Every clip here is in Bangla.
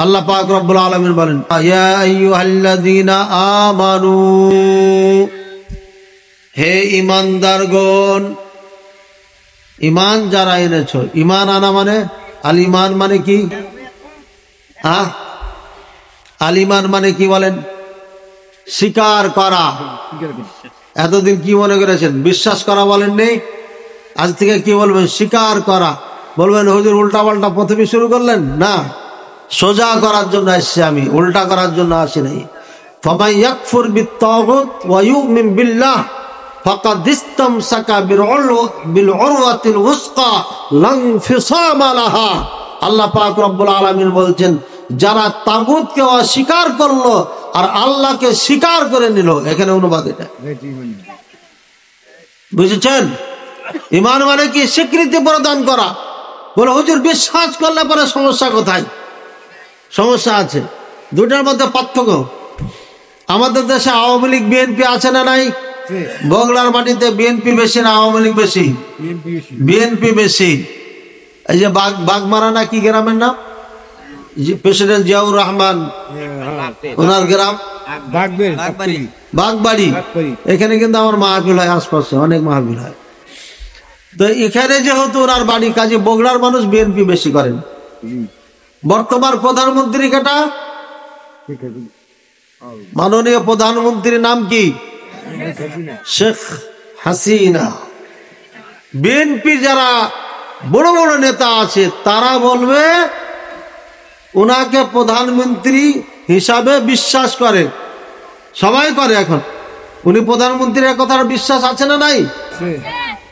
আল্লাহ পাক রব্বুল আলামিন বলেন, ইয়া আইয়ুহাল্লাযীনা আমানু, হে ঈমানদারগণ, ঈমান যারা এনেছো। ঈমান আনা মানে, আল ঈমান মানে কি? আল ঈমান মানে কি বলেন? স্বীকার করা। এতদিন কি মনে করেছেন? বিশ্বাস করা বলেন নেই? আজ থেকে কি বলবেন? স্বীকার করা। বলবেন হুজুর উল্টা পাল্টা প্রথমে শুরু করলেন না, সোজা করার জন্য আসছি আমি, উল্টা করার জন্য আসি নাই। ফামান ইয়াকফুর বিত-তাগুত ওয়া ইউমিন বিল্লাহ ফাকাদ ইসতামসাকা বিল উরওয়াতিল উসকা লা ইনফিসামা লাহা। আল্লাহ পাক রব্বুল আলামিন বলছেন, যারা তাগুতকে অস্বীকার করলো আর আল্লাহকে স্বীকার করে নিল। এখানে অনুবাদ এটা, বুঝেছেন? ঈমান মানে কি? স্বীকৃতি প্রদান করা। বলে হুজুর বিশ্বাস করলে পরে সমস্যা কোথায়? সমস্যা আছে, দুটার মধ্যে পার্থক্য। আমাদের দেশে আওয়ামী লীগ বিএনপি আছে না নাই? বগুড়ার মাটিতে বিএনপি বেশি না আওয়ামী লীগ বেশি? বিএনপি বেশি। এই যে বাগমারা না কি গ্রামের নাম, প্রেসিডেন্ট জিয়াউর রহমান ওনার গ্রাম বাগবাড়ি, এখানে কিন্তু আমার মাহফিল হয়, আশপাশে অনেক মাহফিল হয়। তো এখানে যেহেতু ওনার বাড়ি, কাজে বগুড়ার মানুষ বিএনপি বেশি করেন। বর্তমান প্রধানমন্ত্রী কেটা? মাননীয় প্রধানমন্ত্রীর নাম কি? শেখ হাসিনা। বিএনপি যারা বড় বড় নেতা আছে তারা বলবে ওনাকে প্রধানমন্ত্রী হিসাবে বিশ্বাস করে, সবাই করে। এখন উনি প্রধানমন্ত্রীর কথার বিশ্বাস আছে না নাই?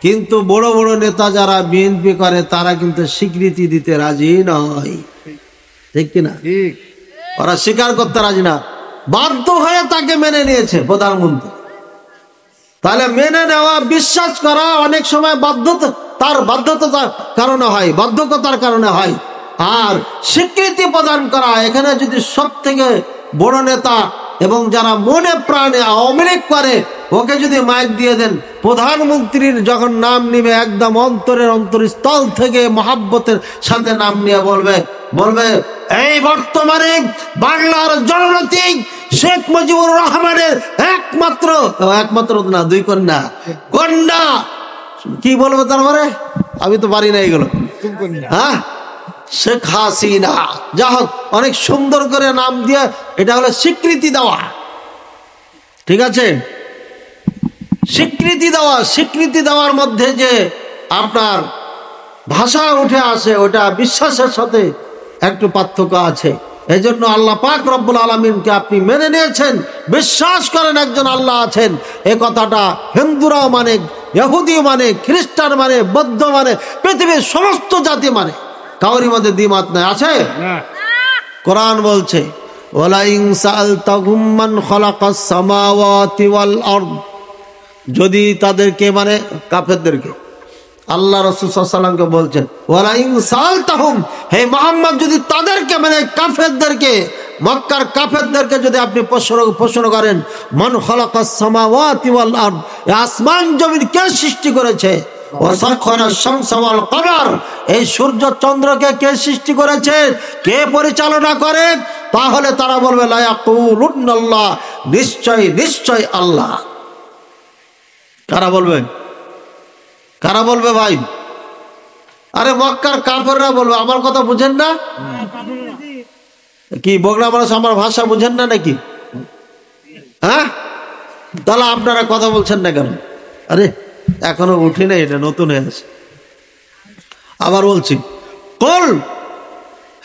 কিন্তু বড় বড় নেতা যারা বিএনপি করে তারা কিন্তু স্বীকৃতি দিতে রাজি নয়, ঠিক কিনা? ওরা স্বীকার করতে রাজি না, বাধ্য হয়ে তাকে মেনে নিয়েছে প্রধানমন্ত্রী। তাহলে মেনে নেওয়া, বিশ্বাস করা অনেক সময় বাধ্যতা, তার বাধ্যতার কারণে হয়, বাধ্যকতার কারণে হয়। আর স্বীকৃতি প্রদান করা, এখানে যদি সব থেকে বড় নেতা এবং যারা মনে প্রাণে আওয়ামী লীগ করে ওকে যদি মাইক দিয়ে দেন, প্রধানমন্ত্রীর যখন নাম নিবে একদম অন্তরের অন্তরস্থল থেকে মহাব্বতের সাথে নাম নিয়ে বলবে এই বর্তমানে বাংলার জননেত্রী শেখ মুজিবুর রহমানের একমাত্র না, দুই কন্যা। কি বলবো তারপরে? আমি তো পারি না এগুলো। হ্যাঁ, শেখ হাসিনা। যা হোক, অনেক সুন্দর করে নাম দিয়ে, এটা হলো স্বীকৃতি দেওয়া, ঠিক আছে? স্বীকৃতি দেওয়া। স্বীকৃতি দেওয়ার মধ্যে যে আপনার ভাষা উঠে আসে, ওটা বিশ্বাসের সাথে একটু পার্থক্য আছে। এই জন্য আল্লাহ পাক রব্বুল আলামিনকে আপনি মেনে নিয়েছেন, বিশ্বাস করেন একজন আল্লাহ আছেন। এ কথাটা হিন্দুরাও মানে, ইহুদিও মানে, খ্রিস্টান মানে, বৌদ্ধ মানে, পৃথিবীর সমস্ত জাতি মানে, কাউরি মধ্যে দ্বিমত নাই। আছে? কোরআন বলছে, ওয়ালা ইন সাআলতাহুম মান খালাকাস সামাওয়াতি ওয়াল আরদ, যদি তাদেরকে মানে কাফেরদেরকে, আল্লাহ রাসূল সাল্লাল্লাহু আলাইহি ওয়াসাল্লামকে বলছেন, ওয়ালা ইন সাআলতাহুম, হে মুহাম্মদ যদি তাদেরকে মানে কাফেরদেরকে, মক্কার কাফেরদেরকে যদি আপনি প্রশ্ন করেন, মান খালাকাস সামাওয়াতি ওয়াল আরদ, আসমান জমিন কে সৃষ্টি করেছে? ওয়াসাখখারা শামসা ওয়াল কমার, এই সূর্য চন্দ্রকে কে সৃষ্টি করেছে, কে পরিচালনা করে? তাহলে তারা বলবে লা ইয়াকুলুন্নাল্লাহ, নিশ্চয় আল্লাহ। কারা বলবে? কারা বলবে ভাই? আরে মক্কার কাফেররা বলবে। আমার কথা বুঝেন না কি? বগুড়া মানুষ আমার ভাষা বুঝেন না নাকি? হ্যাঁ, তাহলে আপনারা কথা বলছেন না কেন? আরে এখনো উঠি না, এটা নতুন হয়ে আছে। আবার বলছি, কুল,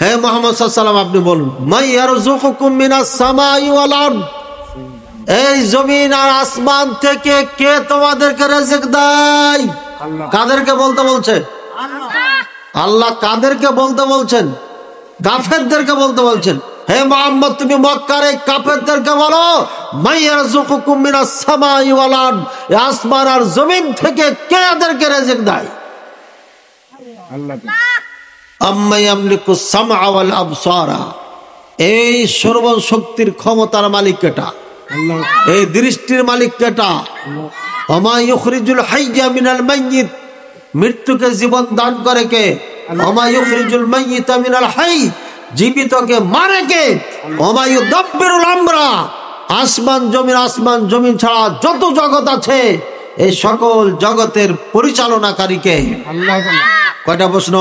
হে মুহাম্মদ সাল্লাল্লাহু আলাইহি ওয়াসাল্লাম আপনি বলুন, মান ইয়ারযুকুকুম মিনাস সামাই ওয়াল আরদ, এই জমিন আর আসমান থেকে কে তোমাদেরকে রিজিক দেয়? কাদেরকে বলতে বলছে? আল্লাহ। কাদেরকে বলতে বলছেন? কাফেরদেরকে বলতে বলছেন। হে মুহাম্মদ তুমি মক্কার এই কাফেরদেরকে বলো, মান ইয়ারযুকুকুম মিনাস সামাই ওয়াল আরদ, আসমান আর জমিন থেকে কে এদেরকে রিজিক দেয়? আল্লাহ। আম্মা ইয়ামলিকুস সামআ ওয়াল আবসারা, এই সর্বশক্তির ক্ষমতার মালিক কেটা? এই দৃষ্টির মালিক কেটা? ওমা ইউখরিজুল হাইয়া মিনাল মাইয়িত, মৃত্যুকে জীবন দান করে কে? ওমা ইউখরিজুল মাইয়িতা মিনাল হাই, জীবিতকে মারে কে? ওমায়ুদাব্বিরুল আমরা, আসমান জমিন ছাড়া যত জগৎ আছে এই সকল জগতের পরিচালনাকারী কে? আল্লাহ। কয়টা প্রশ্ন?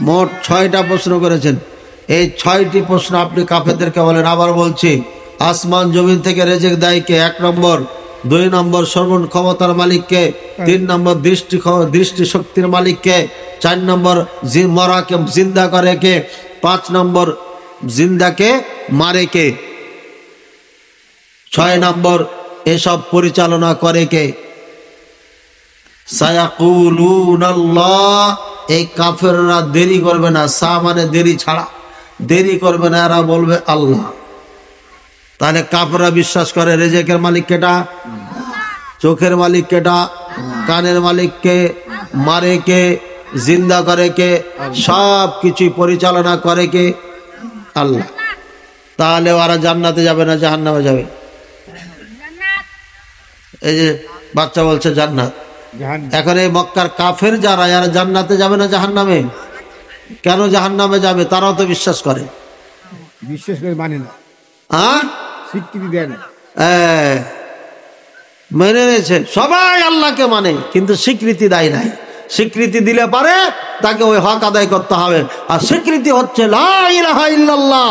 মোট 6টা প্রশ্ন করেছেন। এই 6টি প্রশ্ন আপনি কাফেরদেরকে বলেন। আবার বলছি, আসমান জমিন থেকে রেজেক দেয় কে? 1 নম্বর। 2 নম্বর শ্রবণ ক্ষমতার মালিককে। 3 নম্বর দৃষ্টি শক্তির মালিককে। 4 নম্বর মরাকে জিন্দা করে কে? 5 নম্বর জিন্দাকে মারে কে? 6 নম্বর এসব পরিচালনা করে কে? সায়াকুলুনাল্লাহ। এই কাফেররা দেরি করবে না, সা মানে দেরি ছাড়া, দেরি করবে না, এরা বলবে আল্লাহ। তাহলে কাফেররা বিশ্বাস করে রেজেকের মালিক কেটা? চোখের মালিক কেটা? কানের মালিক কে? মারে কে? জিন্দা করে কে? সব কিছুই পরিচালনা করে কে? আল্লাহ। তাহলে ওরা জান্নাতে যাবে না জাহান্নামে যাবে? এই যে বাচ্চা বলছে জান্নাত, এখন এই মক্কার কাফের যারা, এরা জান্নাতে যাবে না জাহান্নামে? কেন জাহান্নামে যাবে? তারাও তো বিশ্বাস করে, বিশ্বাস করে মানে না, স্বীকৃতি দেয় না। মেনে নিয়েছে, সবাই আল্লাহকে মানে, কিন্তু স্বীকৃতি দেয় নাই। স্বীকৃতি দিলে পারে তাকে ওই হক আদায় করতে হবে। আর স্বীকৃতি হচ্ছে লা ইলাহা ইল্লাল্লাহ,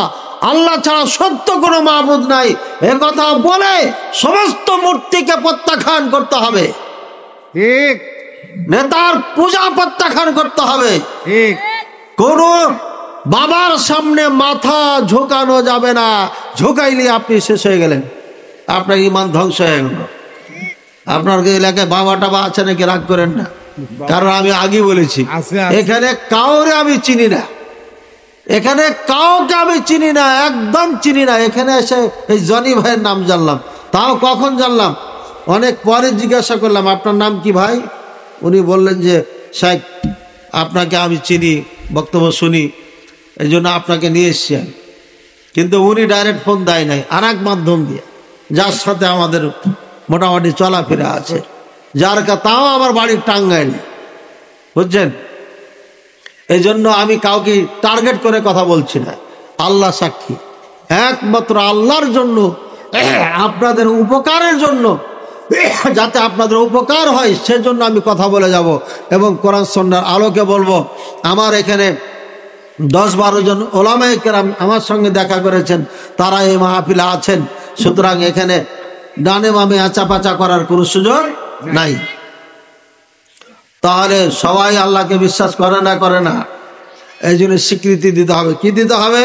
আল্লাহ ছাড়া সত্য কোনো মাবুদ নাই, এ কথা বলে সমস্ত মূর্তিকে প্রত্যাখ্যান করতে হবে। ঠিক। নেতার পূজা প্রত্যাখ্যান করতে হবে। ঠিক। কোন বাবার সামনে মাথা ঝোঁকানো যাবে না, ঝোঁকাইলে আপনি শেষ হয়ে গেলেন, আপনার ইমান ধ্বংস হয়ে গেল। আপনার এলাকায় বাবা টাবা আছে নাকি? রাগ করেন না, কারণ আমি আগে বলেছি এখানে কাউরে আমি চিনি না, এখানে কাউকে আমি চিনি না, একদম চিনি না। এখানে এসে এই জনি ভাইয়ের নাম জানলাম, তাও কখন জানলাম? অনেক পরে জিজ্ঞাসা করলাম, আপনার নাম কি ভাই? উনি বললেন যে শেখ, আপনাকে আমি চিনি, বক্তব্য শুনি, এই জন্য আপনাকে নিয়ে এসছি আমি। কিন্তু উনি ডাইরেক্ট ফোন দেয় নাই, আর এক মাধ্যম দিয়ে, যার সাথে আমাদের মোটামুটি চলাফেরা আছে, যার তাও আমার বাড়ির টাঙ্গাইলে, বুঝছেন? এই জন্য আমি কাউকে টার্গেট করে কথা বলছি না, আল্লাহ সাক্ষী, একমাত্র আল্লাহর জন্য, আপনাদের উপকারের জন্য, যাতে আপনাদের উপকার হয় সেজন্য আমি কথা বলে যাব। এবং কোরআন সুন্নাহর আলোকে বলবো। আমার এখানে 10-12 জন ওলামায়ে কেরাম আমার সঙ্গে দেখা করেছেন, তারা এই মাহফিলে আছেন। সুতরাং এখানে ডানে বামে আচাপাচা করার কোনো সুযোগ নাই। তাহলে সবাই আল্লাহকে বিশ্বাস করে না? করে না। এই জন্য স্বীকৃতি দিতে হবে। কি দিতে হবে?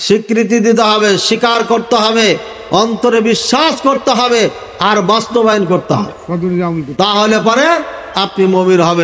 স্বীকৃতি দিতে হবে, স্বীকার করতে হবে, অন্তরে বিশ্বাস করতে হবে, আর বাস্তবায়ন করতে হবে। তাহলে পরে আপনি মুমিন হবেন।